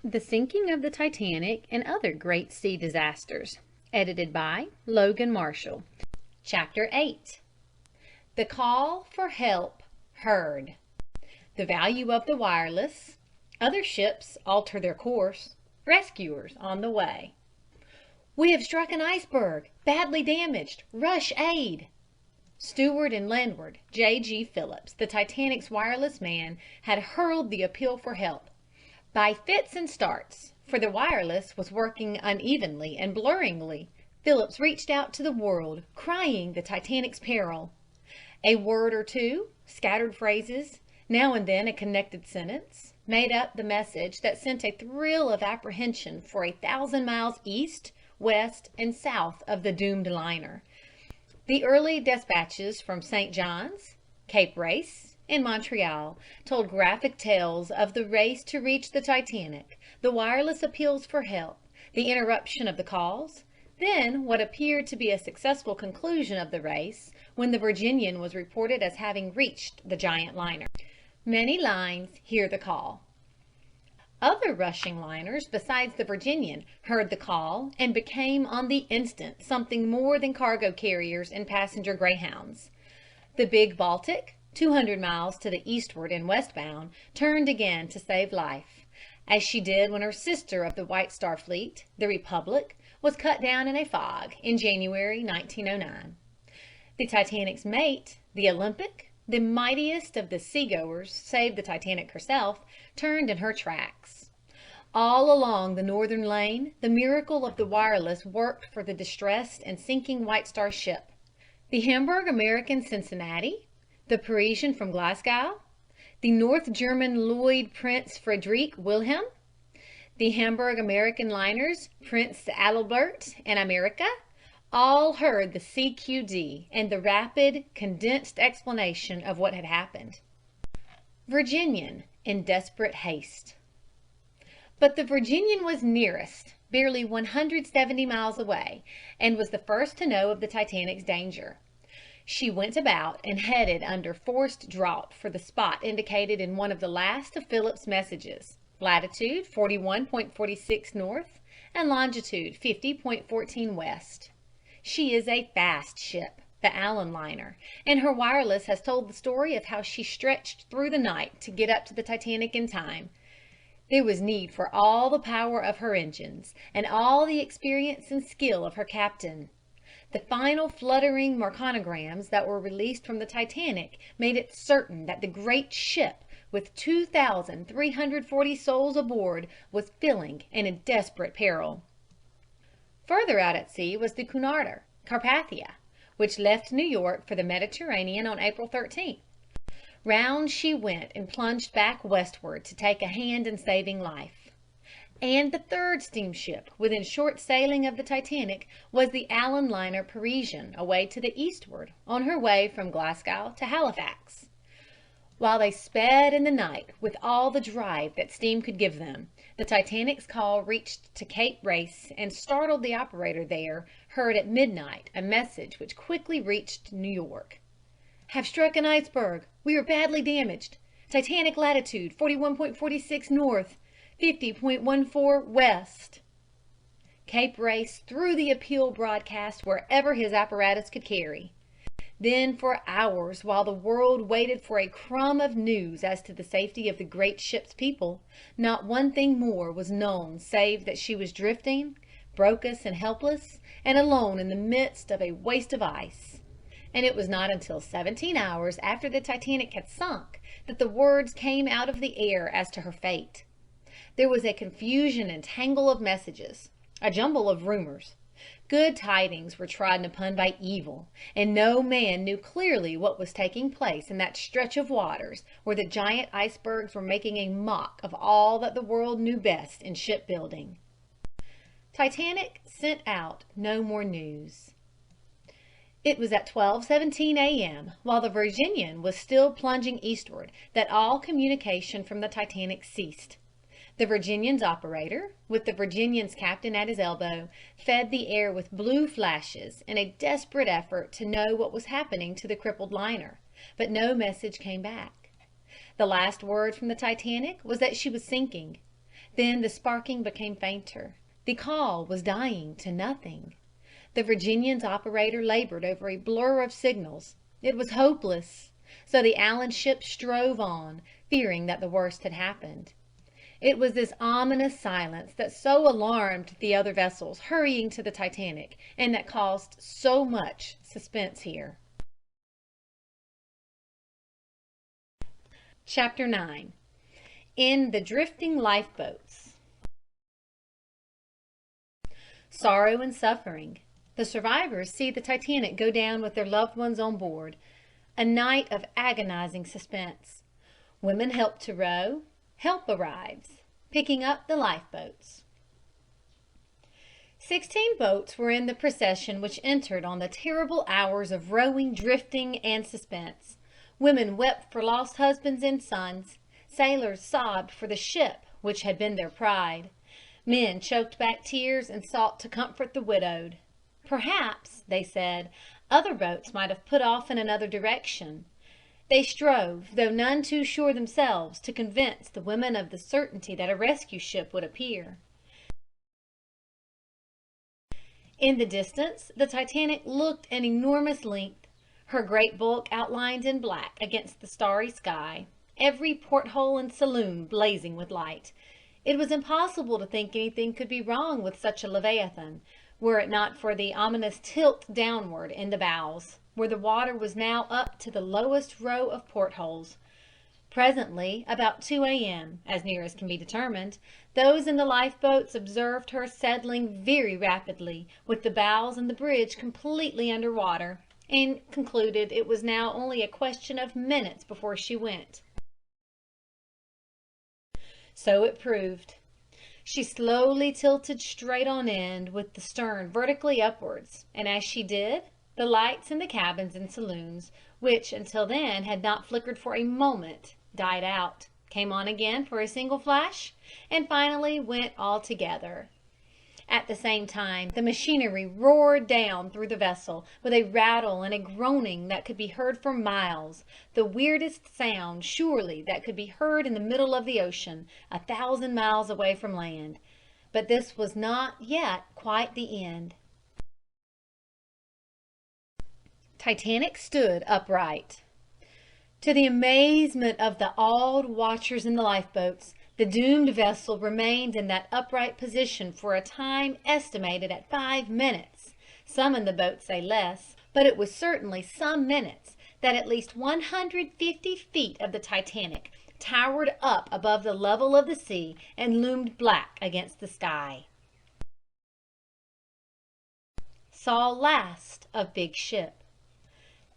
The Sinking of the Titanic and Other Great Sea Disasters, edited by Logan Marshall. Chapter 8. The Call for Help Heard. The Value of the Wireless. Other Ships Alter Their Course. Rescuers on the Way. "We have struck an iceberg, badly damaged. Rush aid." Steward and landward J.G. Phillips, the Titanic's wireless man, had hurled the appeal for help. By fits and starts, for the wireless was working unevenly and blurringly, Phillips reached out to the world, crying the Titanic's peril. A word or two, scattered phrases, now and then a connected sentence, made up the message that sent a thrill of apprehension for 1,000 miles east, west, and south of the doomed liner. The early despatches from St. John's, Cape Race, and Montreal told graphic tales of the race to reach the Titanic, the wireless appeals for help, the interruption of the calls, then what appeared to be a successful conclusion of the race when the Virginian was reported as having reached the giant liner. Many lines hear the call. Other rushing liners besides the Virginian heard the call and became on the instant something more than cargo carriers and passenger greyhounds. The big Baltic, 200 miles to the eastward and westbound, turned again to save life, as she did when her sister of the White Star Fleet, the Republic, was cut down in a fog in January 1909. The Titanic's mate, the Olympic, the mightiest of the seagoers save the Titanic herself, turned in her tracks. All along the northern lane, the miracle of the wireless worked for the distressed and sinking White Star ship. The Hamburg-American Cincinnati, the Parisian from Glasgow, the North German Lloyd Prince Friedrich Wilhelm, the Hamburg-American liners Prince Adalbert and America, all heard the CQD and the rapid, condensed explanation of what had happened. Virginian in desperate haste. But the Virginian was nearest, barely 170 miles away, and was the first to know of the Titanic's danger. She went about and headed under forced draught for the spot indicated in one of the last of Phillips' messages, latitude 41.46 north and longitude 50.14 west. She is a fast ship, the Allen liner, and her wireless has told the story of how she stretched through the night to get up to the Titanic in time. There was need for all the power of her engines and all the experience and skill of her captain. The final fluttering marconograms that were released from the Titanic made it certain that the great ship, with 2,340 souls aboard, was filling and in desperate peril. Further out at sea was the Cunarder, Carpathia, which left New York for the Mediterranean on April 13th. Round she went and plunged back westward to take a hand in saving life. And the third steamship within short sailing of the Titanic was the Allen liner Parisian, away to the eastward, on her way from Glasgow to Halifax. While they sped in the night with all the drive that steam could give them, the Titanic's call reached to Cape Race and startled the operator there, heard at midnight a message which quickly reached New York. "Have struck an iceberg. We are badly damaged. Titanic latitude 41.46 north, 50.14 west." Cape Race threw the appeal broadcast wherever his apparatus could carry. Then for hours, while the world waited for a crumb of news as to the safety of the great ship's people, not one thing more was known save that she was drifting, broken and helpless, and alone in the midst of a waste of ice. And it was not until 17 hours after the Titanic had sunk that the words came out of the air as to her fate. There was a confusion and tangle of messages, a jumble of rumors. Good tidings were trodden upon by evil, and no man knew clearly what was taking place in that stretch of waters where the giant icebergs were making a mock of all that the world knew best in shipbuilding. Titanic sent out no more news. It was at 12:17 a.m., while the Virginian was still plunging eastward, that all communication from the Titanic ceased. The Virginian's operator, with the Virginian's captain at his elbow, fed the air with blue flashes in a desperate effort to know what was happening to the crippled liner, but no message came back. The last word from the Titanic was that she was sinking. Then the sparking became fainter. The call was dying to nothing. The Virginian's operator labored over a blur of signals. It was hopeless. So the Allen ship strove on, fearing that the worst had happened. It was this ominous silence that so alarmed the other vessels hurrying to the Titanic, and that caused so much suspense here. Chapter 9. In the Drifting Lifeboats. Sorrow and suffering. The survivors see the Titanic go down with their loved ones on board. A night of agonizing suspense. Women help to row. Help arrives, picking up the lifeboats. 16 boats were in the procession which entered on the terrible hours of rowing, drifting, and suspense. Women wept for lost husbands and sons. Sailors sobbed for the ship which had been their pride. Men choked back tears and sought to comfort the widowed. Perhaps, they said, other boats might have put off in another direction. They strove, though none too sure themselves, to convince the women of the certainty that a rescue ship would appear. In the distance, the Titanic looked an enormous length, her great bulk outlined in black against the starry sky, every porthole and saloon blazing with light. It was impossible to think anything could be wrong with such a leviathan, were it not for the ominous tilt downward in the bows, where the water was now up to the lowest row of portholes. Presently, about 2 a.m., as near as can be determined, those in the lifeboats observed her settling very rapidly, with the bows and the bridge completely under water, and concluded it was now only a question of minutes before she went. So it proved. She slowly tilted straight on end, with the stern vertically upwards, and as she did, the lights in the cabins and saloons, which until then had not flickered for a moment, died out, came on again for a single flash, and finally went altogether. At the same time, the machinery roared down through the vessel with a rattle and a groaning that could be heard for miles, the weirdest sound, surely, that could be heard in the middle of the ocean, 1,000 miles away from land. But this was not yet quite the end. Titanic stood upright. To the amazement of the awed watchers in the lifeboats, the doomed vessel remained in that upright position for a time estimated at 5 minutes. Some in the boat say less, but it was certainly some minutes that at least 150 feet of the Titanic towered up above the level of the sea and loomed black against the sky. Saw last of big ship.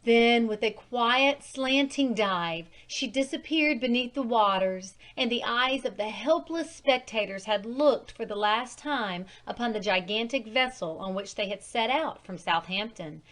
Then, with a quiet, slanting dive, she disappeared beneath the waters, and the eyes of the helpless spectators had looked for the last time upon the gigantic vessel on which they had set out from Southampton.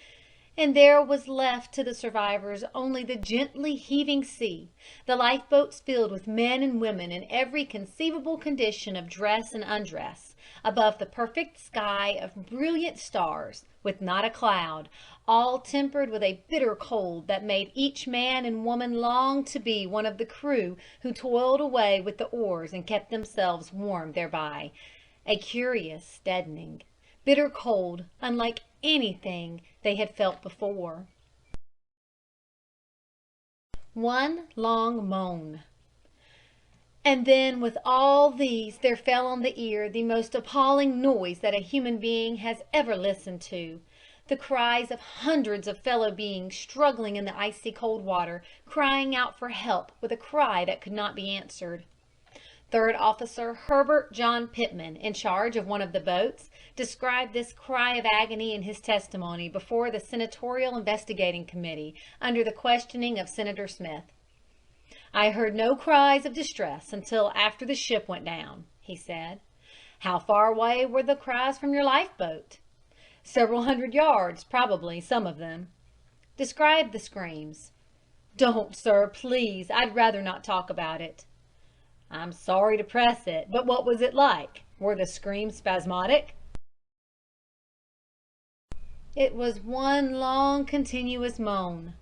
And there was left to the survivors only the gently heaving sea, the lifeboats filled with men and women in every conceivable condition of dress and undress, above the perfect sky of brilliant stars, with not a cloud, all tempered with a bitter cold that made each man and woman long to be one of the crew who toiled away with the oars and kept themselves warm thereby. A curious deadening, bitter cold, unlike anything they had felt before. One long moan. And then with all these there fell on the ear the most appalling noise that a human being has ever listened to. The cries of hundreds of fellow beings struggling in the icy cold water, crying out for help with a cry that could not be answered. Third Officer Herbert John Pittman, in charge of one of the boats, described this cry of agony in his testimony before the Senatorial Investigating Committee under the questioning of Senator Smith. "I heard no cries of distress until after the ship went down," he said. "How far away were the cries from your lifeboat?" "Several hundred yards, probably, some of them." "Describe the screams." "Don't, sir, please. I'd rather not talk about it." "I'm sorry to press it, but what was it like? Were the screams spasmodic?" "It was one long continuous moan."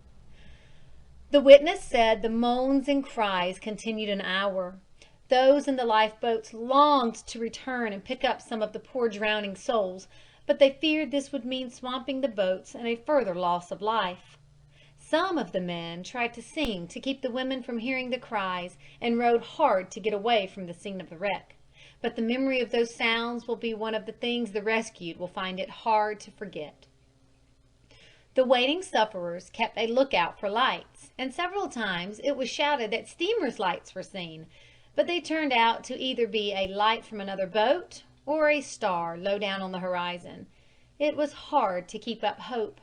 The witness said the moans and cries continued an hour. Those in the lifeboats longed to return and pick up some of the poor drowning souls, but they feared this would mean swamping the boats and a further loss of life. Some of the men tried to sing to keep the women from hearing the cries, and rowed hard to get away from the scene of the wreck. But the memory of those sounds will be one of the things the rescued will find it hard to forget. The waiting sufferers kept a lookout for lights, and several times it was shouted that steamers' lights were seen, but they turned out to either be a light from another boat or a star low down on the horizon. It was hard to keep up hope.